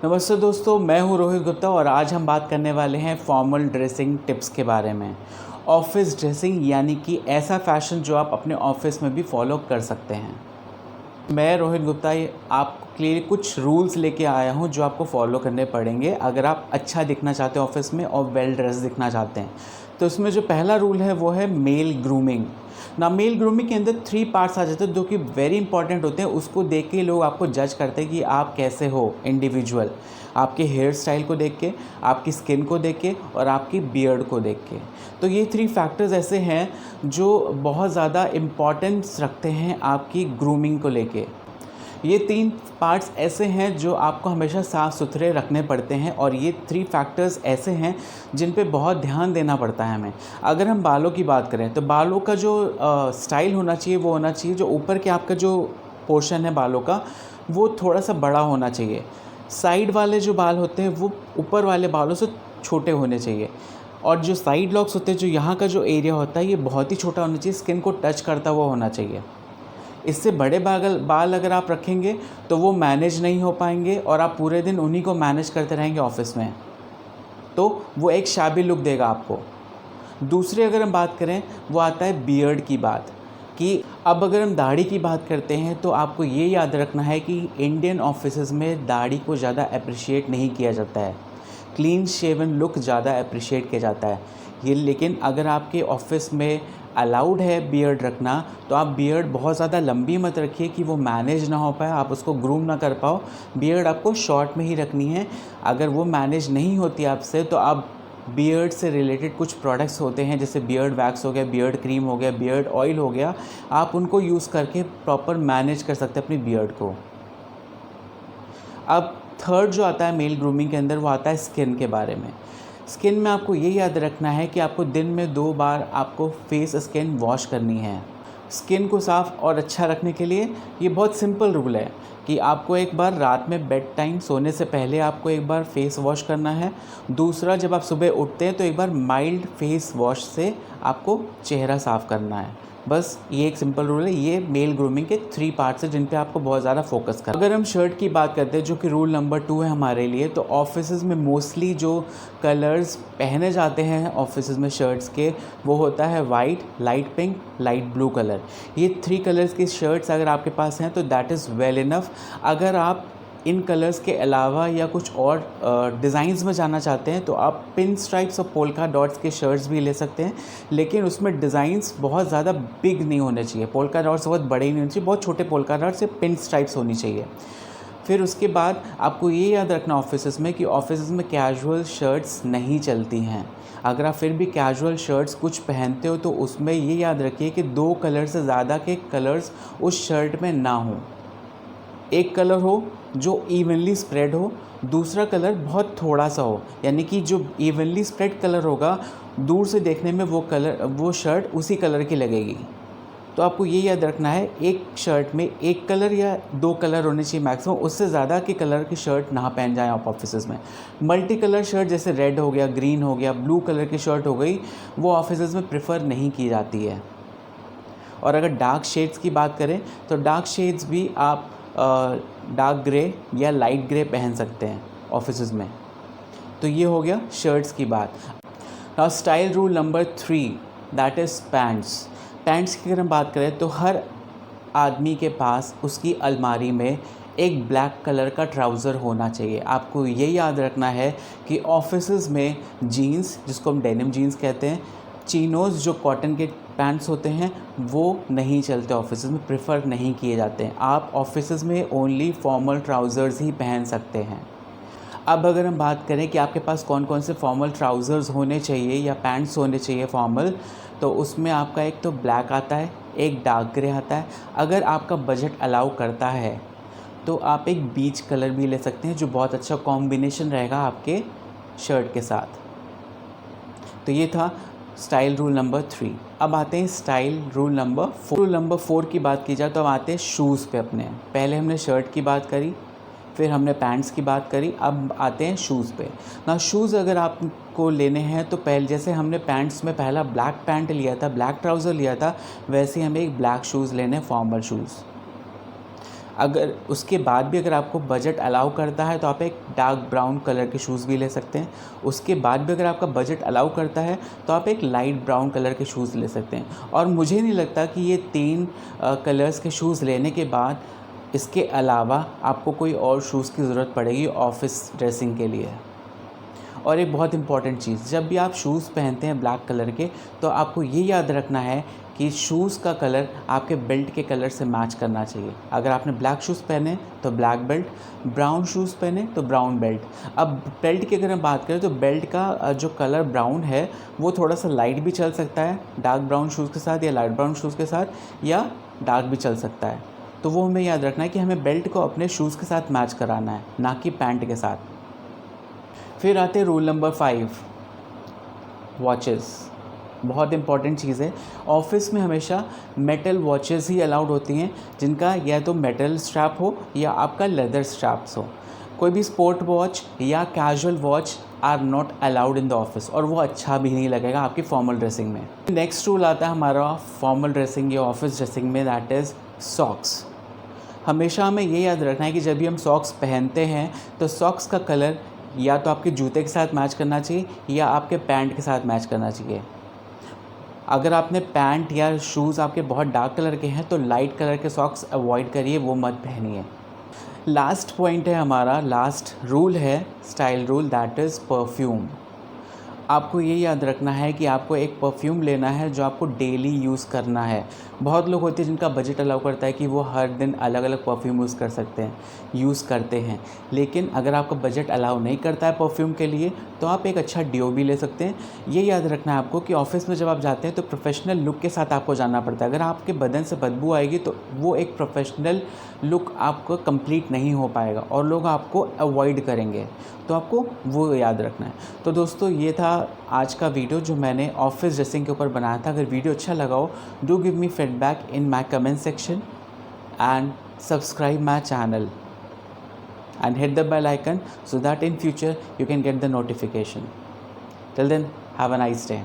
नमस्ते दोस्तों, मैं हूं रोहित गुप्ता और आज हम बात करने वाले हैं फॉर्मल ड्रेसिंग टिप्स के बारे में। ऑफिस ड्रेसिंग यानी कि ऐसा फैशन जो आप अपने ऑफिस में भी फॉलो कर सकते हैं। मैं रोहित गुप्ता आपके लिए कुछ रूल्स लेके आया हूं जो आपको फॉलो करने पड़ेंगे अगर आप अच्छा दिखना चाहते हैं ऑफिस में और वेल ड्रेस दिखना चाहते हैं। तो इसमें जो पहला रूल है वो है मेल ग्रूमिंग। ना मेल ग्रूमिंग के अंदर 3 पार्ट्स आ जाते हैं जो कि वेरी इंपॉर्टेंट होते हैं। उसको देख के लोग आपको जज करते हैं कि आप कैसे हो इंडिविजुअल, आपके हेयर स्टाइल को देख के, आपकी स्किन को देख के और आपकी बियर्ड को देख के। तो ये 3 फैक्टर्स ऐसे हैं जो बहुत ज़्यादा इम्पॉर्टेंस रखते हैं आपकी ग्रूमिंग को लेके। ये 3 पार्ट्स ऐसे हैं जो आपको हमेशा साफ़ सुथरे रखने पड़ते हैं और ये 3 फैक्टर्स ऐसे हैं जिन पे बहुत ध्यान देना पड़ता है हमें। अगर हम बालों की बात करें तो बालों का जो स्टाइल होना चाहिए वो होना चाहिए, जो ऊपर के आपका जो पोर्शन है बालों का वो थोड़ा सा बड़ा होना चाहिए। साइड वाले जो बाल होते हैं वो ऊपर वाले बालों से छोटे होने चाहिए और जो साइड लॉक्स होते हैं, जो यहाँ का जो एरिया होता है, ये बहुत ही छोटा होना चाहिए, स्किन को टच करता हुआ होना चाहिए। इससे बड़े बाल अगर आप रखेंगे तो वो मैनेज नहीं हो पाएंगे और आप पूरे दिन उन्हीं को मैनेज करते रहेंगे ऑफिस में, तो वो एक शाबी लुक देगा आपको। दूसरी अगर हम बात करें वो आता है बियर्ड की बात, कि अब अगर हम दाढ़ी की बात करते हैं तो आपको ये याद रखना है कि इंडियन ऑफिसेज़ में दाढ़ी को ज़्यादा अप्रिशिएट नहीं किया जाता है। क्लीन शेवन लुक ज़्यादा अप्रिशिएट किया जाता है ये। लेकिन अगर आपके ऑफिस में अलाउड है बियर्ड रखना तो आप बियर्ड बहुत ज़्यादा लंबी मत रखिए कि वो मैनेज ना हो पाए, आप उसको ग्रूम ना कर पाओ। बियर्ड आपको शॉर्ट में ही रखनी है। अगर वो मैनेज नहीं होती आपसे तो आप बियर्ड से रिलेटेड कुछ प्रोडक्ट्स होते हैं जैसे बियर्ड वैक्स हो गया, बियर्ड क्रीम हो गया, बियर्ड ऑयल हो गया, आप उनको यूज़ करके प्रॉपर मैनेज कर सकते हैं अपनी बियर्ड को। अब थर्ड जो आता है मेल ग्रूमिंग के अंदर वो आता है स्किन के बारे में। स्किन में आपको ये याद रखना है कि आपको दिन में 2 बार आपको फेस स्किन वॉश करनी है। स्किन को साफ़ और अच्छा रखने के लिए ये बहुत सिंपल रूल है कि आपको एक बार रात में बेड टाइम सोने से पहले आपको एक बार फेस वॉश करना है। दूसरा, जब आप सुबह उठते हैं तो एक बार माइल्ड फेस वॉश से आपको चेहरा साफ़ करना है। बस ये एक सिंपल रूल है। ये मेल ग्रूमिंग के 3 पार्ट्स हैं जिन पे आपको बहुत ज़्यादा फोकस करना है। अगर हम शर्ट की बात करते हैं जो कि रूल नंबर 2 है हमारे लिए, तो ऑफिसेज़ में मोस्टली जो कलर्स पहने जाते हैं ऑफिसेज़ में शर्ट्स के वो होता है white, light pink, light blue colour. ये 3 कलर्स की शर्ट्स अगर आपके पास हैं तो दैट इज़ वेल इनफ। अगर आप इन कलर्स के अलावा या कुछ और डिज़ाइंस में जाना चाहते हैं तो आप पिन स्ट्राइप्स और पोल्का डॉट्स के शर्ट्स भी ले सकते हैं, लेकिन उसमें डिज़ाइंस बहुत ज़्यादा बिग नहीं होने चाहिए। पोल्का डॉट्स बहुत बड़े नहीं होने चाहिए, बहुत छोटे पोल्का डॉट्स या पिन स्ट्राइप्स होनी चाहिए। फिर उसके बाद आपको ये याद रखना ऑफिसेज़ में कि ऑफिसेज़ में कैजुअल शर्ट्स नहीं चलती हैं। अगर आप फिर भी कैजुअल शर्ट्स कुछ पहनते हो तो उसमें ये याद रखिए कि 2 कलर से ज़्यादा के कलर्स उस शर्ट में ना हों। एक कलर हो जो इवनली स्प्रेड हो, दूसरा कलर बहुत थोड़ा सा हो, यानी कि जो इवनली स्प्रेड कलर होगा दूर से देखने में वो शर्ट उसी कलर की लगेगी। तो आपको ये याद रखना है एक शर्ट में एक कलर या 2 कलर होने चाहिए मैक्सिमम, उससे ज़्यादा के कलर की शर्ट ना पहन जाएं आप ऑफिसेज़ में। मल्टी कलर शर्ट जैसे रेड हो गया, ग्रीन हो गया, ब्लू कलर की शर्ट हो गई, वो ऑफिसेज़ में प्रेफर नहीं की जाती है। और अगर डार्क शेड्स की बात करें तो डार्क शेड्स भी आप डार्क ग्रे या लाइट ग्रे पहन सकते हैं ऑफिसेज़ में। तो ये हो गया शर्ट्स की बात। Now style rule number 3 that is pants. Pants की अगर हम बात करें तो हर आदमी के पास उसकी अलमारी में एक ब्लैक कलर का ट्राउज़र होना चाहिए। आपको ये याद रखना है कि ऑफिसेज़ में जीन्स, जिसको हम डेनिम जीन्स कहते हैं, चिनोज़ जो कॉटन के पैंट्स होते हैं वो नहीं चलते ऑफिसेज़ में, प्रेफर नहीं किए जाते हैं। आप ऑफिसेज़ में ओनली फॉर्मल ट्राउज़र्स ही पहन सकते हैं। अब अगर हम बात करें कि आपके पास कौन कौन से फॉर्मल ट्राउज़र्स होने चाहिए या पैंट्स होने चाहिए फॉर्मल, तो उसमें आपका एक तो ब्लैक आता है, एक डार्क ग्रे आता है। अगर आपका बजट अलाउ करता है तो आप एक बीच कलर भी ले सकते हैं जो बहुत अच्छा कॉम्बिनेशन रहेगा आपके शर्ट के साथ। तो ये था स्टाइल रूल नंबर 3। अब आते हैं style rule number 4। Rule number 4 की बात की जाए तो अब आते हैं शूज़ पे अपने। पहले हमने शर्ट की बात करी, फिर हमने पैंट्स की बात करी, अब आते हैं शूज़ पे। ना शूज़ अगर आपको लेने हैं तो पहले जैसे हमने पैंट्स में पहला ब्लैक पैंट लिया था, ब्लैक ट्राउज़र लिया था, वैसे ही हमें एक ब्लैक शूज़ लेने हैं, फॉर्मल शूज़। अगर उसके बाद भी अगर आपको बजट अलाउ करता है तो आप एक डार्क ब्राउन कलर के शूज़ भी ले सकते हैं। उसके बाद भी अगर आपका बजट अलाउ करता है तो आप एक लाइट ब्राउन कलर के शूज़ ले सकते हैं। और मुझे नहीं लगता कि ये 3 कलर्स के शूज़ लेने के बाद इसके अलावा आपको कोई और शूज़ की ज़रूरत पड़ेगी ऑफिस ड्रेसिंग के लिए। और एक बहुत इंपॉर्टेंट चीज़, जब भी आप शूज़ पहनते हैं ब्लैक कलर के तो आपको ये याद रखना है कि शूज़ का कलर आपके बेल्ट के कलर से मैच करना चाहिए। अगर आपने ब्लैक शूज़ पहने तो ब्लैक बेल्ट, ब्राउन शूज़ पहने तो ब्राउन बेल्ट। अब बेल्ट की अगर हम बात करें तो बेल्ट का जो कलर ब्राउन है वो थोड़ा सा लाइट भी चल सकता है डार्क ब्राउन शूज़ के साथ या लाइट ब्राउन शूज़ के साथ, या डार्क भी चल सकता है। तो वो हमें याद रखना है कि हमें बेल्ट को अपने शूज़ के साथ मैच कराना है, ना कि पैंट के साथ। फिर आते हैं रूल नंबर 5, वॉचेस। बहुत इंपॉर्टेंट चीज़ है। ऑफिस में हमेशा मेटल वॉचेस ही अलाउड होती हैं जिनका या तो मेटल स्ट्रैप हो या आपका लेदर स्ट्रैप्स हो। कोई भी स्पोर्ट वॉच या casual watch are not allowed in the office, और वो अच्छा भी नहीं लगेगा आपकी फॉर्मल ड्रेसिंग में। नेक्स्ट रूल आता है हमारा फॉर्मल ड्रेसिंग या ऑफिस ड्रेसिंग में, दैट इज़ सॉक्स। हमेशा हमें ये याद रखना है कि जब भी हम सॉक्स पहनते हैं तो सॉक्स का कलर या तो आपके जूते के साथ मैच करना चाहिए या आपके पैंट के साथ मैच करना चाहिए। अगर आपने पैंट या शूज़ आपके बहुत डार्क कलर के हैं तो लाइट कलर के सॉक्स अवॉइड करिए, वो मत पहनिए। लास्ट पॉइंट है हमारा, लास्ट रूल है style rule, that is perfume. आपको ये याद रखना है कि आपको एक परफ्यूम लेना है जो आपको डेली यूज़ करना है। बहुत लोग होते हैं जिनका बजट अलाउ करता है कि वो हर दिन अलग अलग परफ्यूम यूज़ करते हैं, लेकिन अगर आपका बजट अलाउ नहीं करता है परफ्यूम के लिए तो आप एक अच्छा डिओ भी ले सकते हैं। ये याद रखना है आपको कि ऑफिस में जब आप जाते हैं तो प्रोफेशनल लुक के साथ आपको जाना पड़ता है। अगर आपके बदन से बदबू आएगी तो वो एक प्रोफेशनल लुक आपको कंप्लीट नहीं हो पाएगा और लोग आपको अवॉइड करेंगे, तो आपको वो याद रखना है। तो दोस्तों ये था आज का वीडियो जो मैंने ऑफिस ड्रेसिंग के ऊपर बनाया था। अगर वीडियो अच्छा लगा हो, do give me feedback in my comment section and subscribe my channel and hit the bell icon so that in future you can get the notification. Till then, have a nice day.